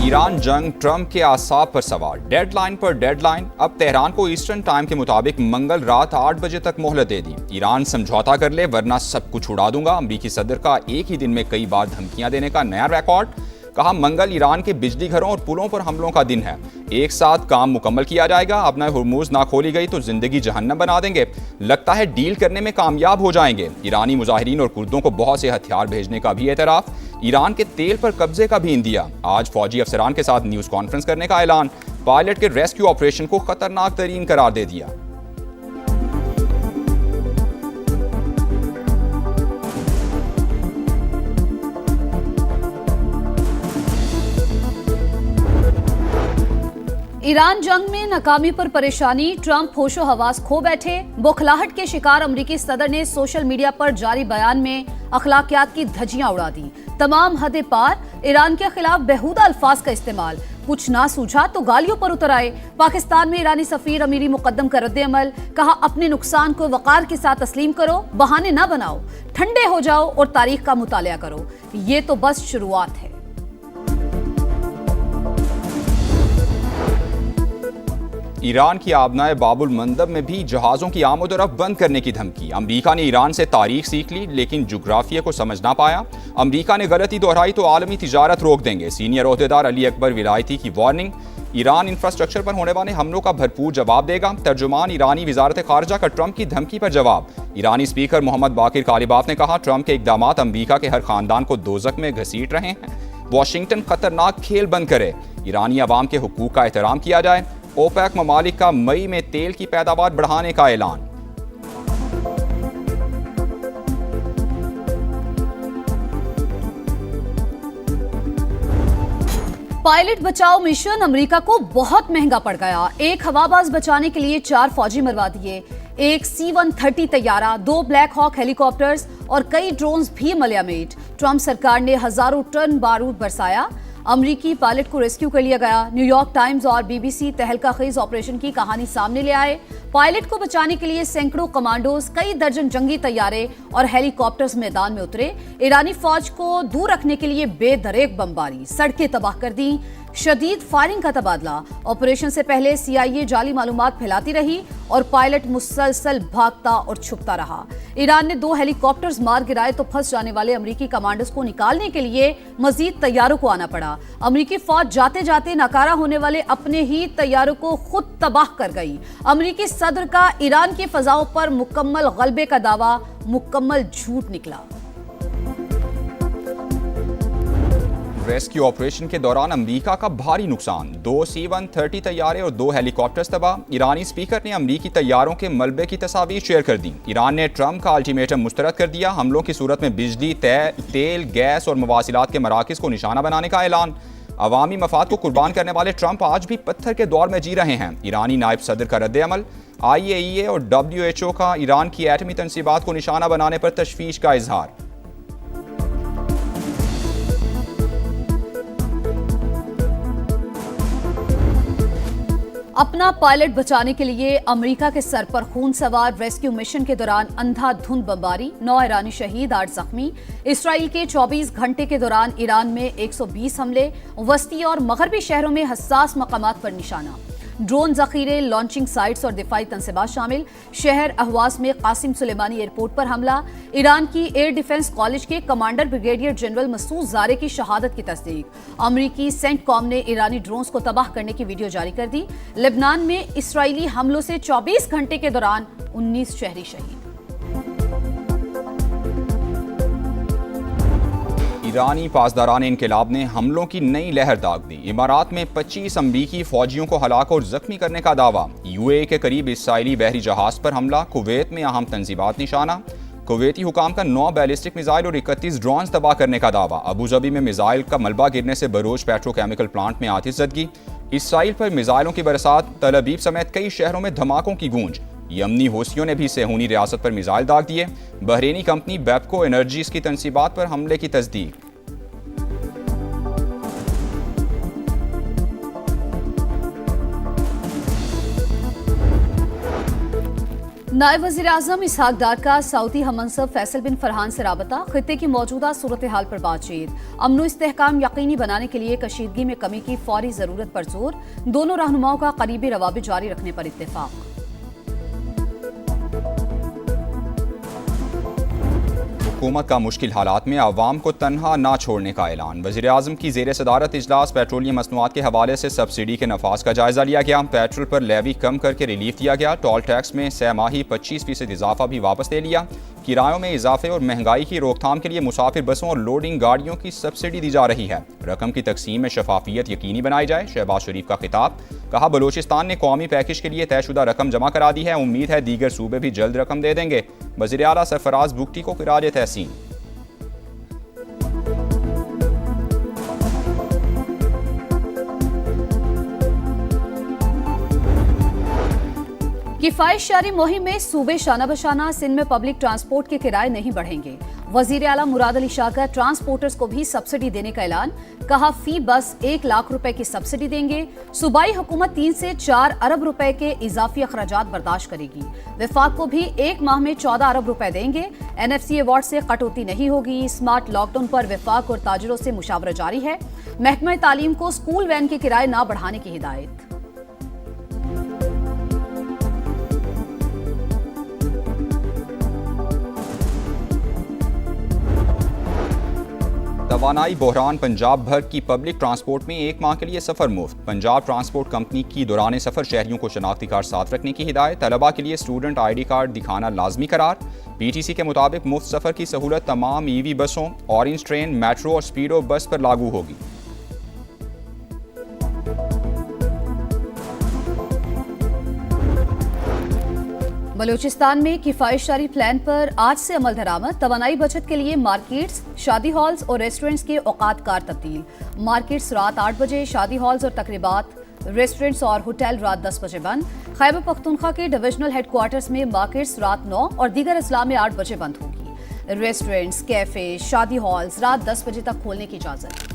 Iran जंग Trump के आसाब पर सवार, डेडलाइन पर डेडलाइन। अब तेहरान को ईस्टर्न टाइम के मुताबिक मंगल रात 8 बजे तक मोहलत दे दी। ईरान समझौता कर ले वरना सब कुछ उड़ा दूंगा। अमरीकी सदर का एक ही दिन में कई बार धमकियां देने का नया रिकॉर्ड। कहा मंगल ईरान के बिजली घरों और पुलों पर हमलों का दिन है, एक साथ काम मुकम्मल किया जाएगा। अब न हुर्मुज ना खोली गई तो जिंदगी जहन्नम बना देंगे। लगता है डील करने में कामयाब हो जाएंगे। ईरानी मुजाहिरीन और कुर्दों को बहुत से हथियार भेजने का भी एतराफ। ईरान के तेल पर कब्जे का भी इंदिया। आज फौजी अफसरान के साथ न्यूज कॉन्फ्रेंस करने का ऐलान। पायलट के रेस्क्यू ऑपरेशन को खतरनाक तरीन करार दे दिया। ईरान जंग में नाकामी पर परेशानी, ट्रंप होशो हवास खो बैठे। बौखलाहट के शिकार अमरीकी सदर ने सोशल मीडिया पर जारी बयान में अखलाकियात की धज्जियां उड़ा दी। तमाम हदें पार, ईरान के खिलाफ बेहुदा अल्फाज का इस्तेमाल। कुछ ना सूझा तो गालियों पर उतर आए। पाकिस्तान में ईरानी सफीर अमीरी मुकद्दम का रद्द-ए-अमल। कहा अपने नुकसान को वकार के साथ तस्लीम करो, बहाने ना बनाओ, ठंडे हो जाओ और तारीख का मुतालिया करो। ये तो बस शुरुआत है। ईरान की आबनाए बाबुल मंदब में भी जहाज़ों की आमद-ओ-रफ्त बंद करने की धमकी। अमरीका ने ईरान से तारीख सीख ली लेकिन जुग्राफिया को समझ ना पाया। अमरीका ने गलती दोहराई तो आलमी तिजारत रोक देंगे। सीनियर ओहदेदार अली अकबर विलायती की वार्निंग। ईरान इंफ्रास्ट्रक्चर पर होने वाले हमलों का भरपूर जवाब देगा। तर्जुमान ईरानी वजारत खारजा का ट्रंप की धमकी पर जवाब। ईरानी स्पीकर मोहम्मद बाकिर कालिबाफ ने कहा ट्रंप के इकदामात अमरीका के हर खानदान को दोजख में घसीट रहे हैं। वाशिंगटन खतरनाक खेल बंद करे, ईरानी अवाम के हुकूक का एहतराम किया जाए। ओपेक ममालिक का मई में तेल की पैदावार बढ़ाने का ऐलान। पायलट बचाओ मिशन अमेरिका को बहुत महंगा पड़ गया। एक हवाबाज बचाने के लिए 4 फौजी मरवा दिए, एक C-130 तैयारा, 2 ब्लैक हॉक हेलीकॉप्टर्स और कई ड्रोन्स भी मलियामेट। ट्रंप सरकार ने हजारों टन बारूद बरसाया। अमरीकी पायलट को रेस्क्यू कर लिया गया। न्यूयॉर्क टाइम्स और BBC तहलका खेज ऑपरेशन की कहानी सामने ले आए। पायलट को बचाने के लिए सैकड़ों कमांडोज, कई दर्जन जंगी तैयारे और हेलीकॉप्टर्स मैदान में उतरे। ईरानी फौज को दूर रखने के लिए बेदरेक बमबारी, सड़कें तबाह कर दी, शदीद फायरिंग का तबादला। ऑपरेशन से पहले CIA जाली मालूमात फैलाती रही और पायलट मुसलसल भागता और छुपता रहा। ईरान ने 2 हेलीकॉप्टर्स मार गिराए तो फंस जाने वाले अमरीकी कमांडर्स को निकालने के लिए मजीद तैयारों को आना पड़ा। अमरीकी फौज जाते जाते नाकारा होने वाले अपने ही तैयारों को खुद तबाह कर गई। अमरीकी सदर का ईरान की फजाओं पर मुकम्मल गलबे का दावा मुकम्मल झूठ निकला। रेस्क्यू ऑपरेशन के दौरान अमेरिका का भारी नुकसान, 2 C-130 तैयारे और 2 हेलीकॉप्टर्स तबाह। ईरानी स्पीकर ने अमेरिकी तैयारों के मलबे की तस्वीर शेयर कर दी। ईरान ने ट्रंप का अल्टीमेटम मुस्तरद कर दिया। हमलों की सूरत में बिजली, तेल, गैस और मवासिलात के मराकज़ को निशाना बनाने का ऐलान। अवामी मफाद को कुर्बान करने वाले ट्रंप आज भी पत्थर के दौर में जी रहे हैं। ईरानी नायब सदर का रद्द-ए-अमल। IAEA और WHO का ईरान की एटमी तनसीबात को निशाना बनाने पर तशवीश का इजहार। अपना पायलट बचाने के लिए अमेरिका के सर पर खून सवार रेस्क्यू मिशन के दौरान अंधाधुंध बमबारी, 9 ईरानी शहीद, 8 जख्मी। इसराइल के 24 घंटे के दौरान ईरान में 120 हमले, वस्ती और मगरबी शहरों में हसास मकामात पर निशाना। ड्रोन जखीरे, लॉन्चिंग साइट्स और दिफाई तनसीबात शामिल। शहर अहवाज में कासिम सुलेमानी एयरपोर्ट पर हमला। ईरान की एयर डिफेंस कॉलेज के कमांडर ब्रिगेडियर जनरल मसूद जारे की शहादत की तस्दीक। अमरीकी सेंटकॉम ने ईरानी ड्रोन्स को तबाह करने की वीडियो जारी कर दी। लेबनान में इसराइली हमलों से 24 घंटे के दौरान 19 शहरी शहीद। ईरानी पासदारान इनकलाब ने हमलों की नई लहर दाग दी। इमारात में 25 अमरीकी फौजियों को हलाक और जख्मी करने का दावा। UAE के करीब इसराइली बहरी जहाज पर हमला। कुवैत में अहम तंजीबात निशाना। कुवैती हुकाम का 9 बैलिस्टिक मिसाइल और 31 ड्रोन तबाह करने का दावा। अबूजबी में मिसाइल का मलबा गिरने से बरोज पेट्रोकेमिकल प्लांट में आतिशज़दगी। इसराइल पर मिसाइलों की बरसात। तल अबीब समेत कई शहरों में धमाकों की गूंज। यमनी हौसियों ने भी सेहूनी रियासत पर मिसाइल दाग दिए। बहरीनी कंपनी बेपको एनर्जीज की तनसीबात पर हमले की तस्दीक। नायब वज़ीर आज़म इसहाक डार का सऊदी हममंसब फैसल बिन फरहान से राबता, खित्ते की मौजूदा सूरत हाल पर बातचीत, अमन इस्तेहकाम यकीनी बनाने के लिए कशीदगी में कमी की फौरी जरूरत पर जोर, दोनों रहनुमाओं का करीबी रवाबित जारी रखने पर इत्तेफाक। हुकूमत का मुश्किल हालात में आवाम को तनहा ना छोड़ने का ऐलान। वज़ीर आज़म की ज़ेर सदारत इजलास पेट्रोलियम मसनूआत के हवाले से सब्सिडी के नफाज का जायजा लिया गया। पेट्रोल पर लेवी कम करके रिलीफ दिया गया। टोल टैक्स में सहमाही 25% इजाफा भी वापस ले लिया। किरायों में इजाफे और महंगाई की रोकथाम के लिए मुसाफिर बसों और लोडिंग गाड़ियों की सब्सिडी दी जा रही है। रकम की तकसीम में शफाफियत यकीनी बनाई जाए। शहबाज शरीफ का खिताब। कहा, बलूचिस्तान ने कौमी पैकेज के लिए तयशुदा रकम जमा करा दी है। उम्मीद है दीगर सूबे भी जल्द रकम दे देंगे। वज़ीर आला सरफराज बुगटी को खिराज तहसीन। किफायत शारी मुहिम में सूबे शाना बशाना, सिंध में पब्लिक ट्रांसपोर्ट के किराए नहीं बढ़ेंगे। वजीर आला मुराद अली शाह का ट्रांसपोर्टर्स को भी सब्सिडी देने का ऐलान। कहा, फी बस 1 लाख रुपए की सब्सिडी देंगे। सूबाई हुकूमत 3 से 4 अरब रुपए के इजाफी अखराजात बर्दाश्त करेगी। विफाक को भी 1 माह में 14 अरब रुपए देंगे। NFC अवार्ड से कटौती नहीं होगी। स्मार्ट लॉकडाउन पर विफाक और ताजरों से मुशावरा जारी है। महकमा तालीम को स्कूल वैन के किराए न बढ़ाने की हिदायत। तवानाई बहरान। पंजाब भर की पब्लिक ट्रांसपोर्ट में 1 माह के लिए सफर मुफ्त। पंजाब ट्रांसपोर्ट कंपनी की दौरान सफर शहरियों को शनाख्ती कार्ड साथ रखने की हिदायत। तलबा के लिए स्टूडेंट ID कार्ड दिखाना लाजमी करार। PTC के मुताबिक मुफ्त सफर की सहूलत तमाम EV बसों, ऑरेंज ट्रेन, मेट्रो और स्पीडो बस पर लागू होगी। बलूचिस्तान में किफायत शारी प्लान पर आज से अमल दरामद। तवानाई बचत के लिए मार्केट्स, शादी हॉल्स और रेस्टोरेंट्स के औकात कार तब्दील। मार्केट्स रात 8 बजे, शादी हॉल्स और तकरीबात, रेस्टोरेंट्स और होटल रात 10 बजे बंद। खैबर पख्तूनख्वा के डिविजनल हेडक्वार्टर्स में मार्केट्स रात 9 और दीगर अजला में 8 बजे बंद होगी। रेस्टोरेंट्स, कैफे, शादी हॉल्स रात 10 बजे तक खोलने की इजाजत।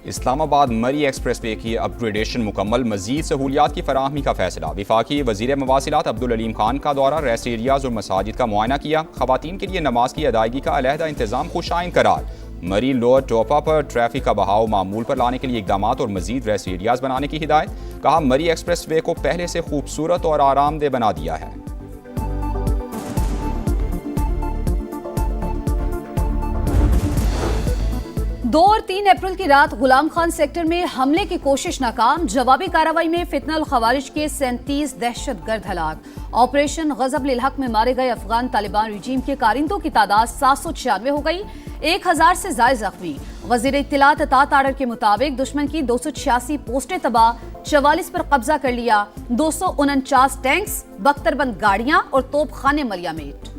इस्लामाबाद मरी एक्सप्रेसवे की अपग्रेडेशन मुकम्मल। मजीद सहूलियात की फराहमी का फैसला। वफाकी वज़ीर मवासिलात अब्दुल अलीम खान का दौरा। रेस्ट एरियाज और मसाजिद का मुआयना किया। खवातीन के लिए नमाज की अदायगी का अलहदा इंतजाम खुशाइन करार। मरी लोअर टोपा पर ट्रैफिक का बहाव मामूल पर लाने के लिए इकदाम और मजीद रेस्ट एरियाज बनाने की हिदायत। कहा, मरी एक्सप्रेसवे को पहले से खूबसूरत और आरामदेह बना दिया है। 2 और 3 अप्रैल की रात गुलाम खान सेक्टर में हमले की कोशिश नाकाम। जवाबी कार्रवाई में फितनल खवारिज के 37 दहशतगर्द हलाक। ऑपरेशन गजब लिल हक में मारे गए अफगान तालिबान रिजीम के कारिंदों की तादाद 796 हो गई। 1000 से ज्यादा जख्मी। वजीर इत्तलात अतात आर्डर के मुताबिक दुश्मन की 286 पोस्टें तबाह, 44 पर कब्जा कर लिया। 249 टैंक्स, बख्तरबंद गाड़ियां और तोपखाने मलियामेट।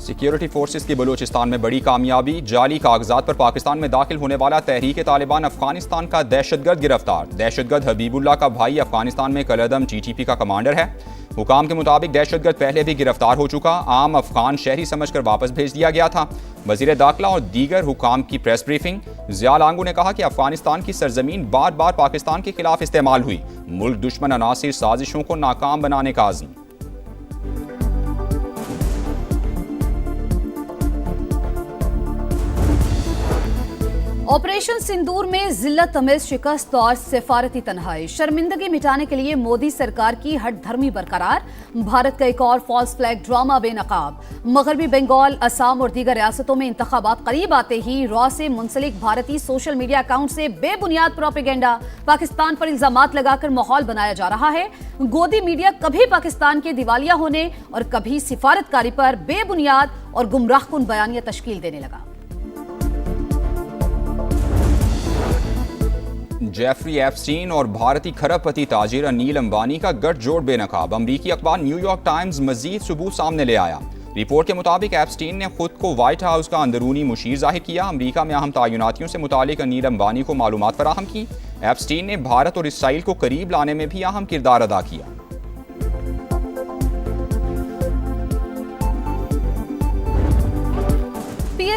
सिक्योरिटी फोर्सेस की बलूचिस्तान में बड़ी कामयाबी। जाली कागजात पर पाकिस्तान में दाखिल होने वाला तहरीक तालिबान अफगानिस्तान का दहशतगर्द गिरफ्तार। दहशतगर्द हबीबुल्लाह का भाई अफगानिस्तान में कलअदम TTP का कमांडर है। हुकाम के मुताबिक दहशतगर्द पहले भी गिरफ्तार हो चुका, आम अफगान शहरी समझकर वापस भेज दिया गया था। वजीर दाखिला और दीगर हुकाम की प्रेस ब्रीफिंग। ज़िया लांगू ने कहा कि अफगानिस्तान की सरजमीन बार बार पाकिस्तान के खिलाफ इस्तेमाल हुई। मुल्क दुश्मन अनासिर साजिशों को नाकाम बनाने का आज़म। ऑपरेशन सिंदूर में जिल्लत तमेज शिकस्त और सिफारती तन्हाई। शर्मिंदगी मिटाने के लिए मोदी सरकार की हट धर्मी बरकरार। भारत का एक और फॉल्स फ्लैग ड्रामा बेनकाब। मगरबी बंगाल, असम और दीगर रियासतों में इंतखाबात करीब आते ही रॉ से मुंसलिक भारतीय सोशल मीडिया अकाउंट से बेबुनियाद प्रोपेगेंडा, पाकिस्तान पर इल्जामात लगाकर माहौल बनाया जा रहा है। गोदी मीडिया कभी पाकिस्तान के दिवालिया होने और कभी सिफारतकारी पर बेबुनियाद और गुमराहकुन बयानिया तश्कील देने लगा। जेफरी एप्स्टीन और भारतीय खरबपति ताजिर अनिल अंबानी का गठजोड़ बेनकाब। अमरीकी अखबार न्यूयॉर्क टाइम्स मजीद सबूत सामने ले आया। रिपोर्ट के मुताबिक एप्स्टीन ने खुद को व्हाइट हाउस का अंदरूनी मुशीर जाहिर किया। अमरीका में अहम तयनातियों से मुतालिक अनिल अंबानी को मालूमात फराहम की। एप्स्टीन ने भारत और इसराइल को करीब लाने में भी अहम किरदार अदा किया।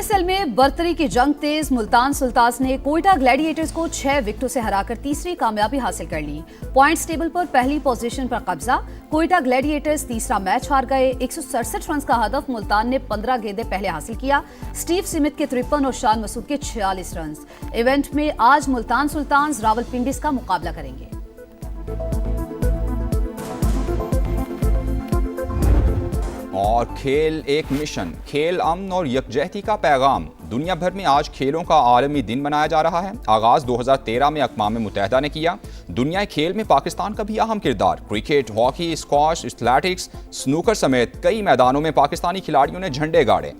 आईएसएल में बर्तरी की जंग तेज। मुल्तान सुल्तान्स ने कोयटा ग्लैडिएटर्स को 6 विकेटों से हराकर तीसरी कामयाबी हासिल कर ली। पॉइंट्स टेबल पर पहली पोजीशन पर कब्जा। कोयटा ग्लैडिएटर्स तीसरा मैच हार गए। 167 रन का हदफ मुल्तान ने 15 गेंदें पहले हासिल किया। स्टीव स्मिथ के 53 और शान मसूद के 46 रन। इवेंट में आज मुल्तान सुल्तान्स रावलपिंडी का मुकाबला करेंगे। और खेल एक मिशन, खेल अमन और यकजहती का पैगाम। दुनिया भर में आज खेलों का आलमी दिन मनाया जा रहा है। आगाज 2013 में अक़वाम मुत्तहिदा ने किया। दुनिया खेल में पाकिस्तान का भी अहम किरदार। Cricket, hockey, squash, athletics, snooker समेत कई मैदानों में पाकिस्तानी खिलाड़ियों ने झंडे गाड़े।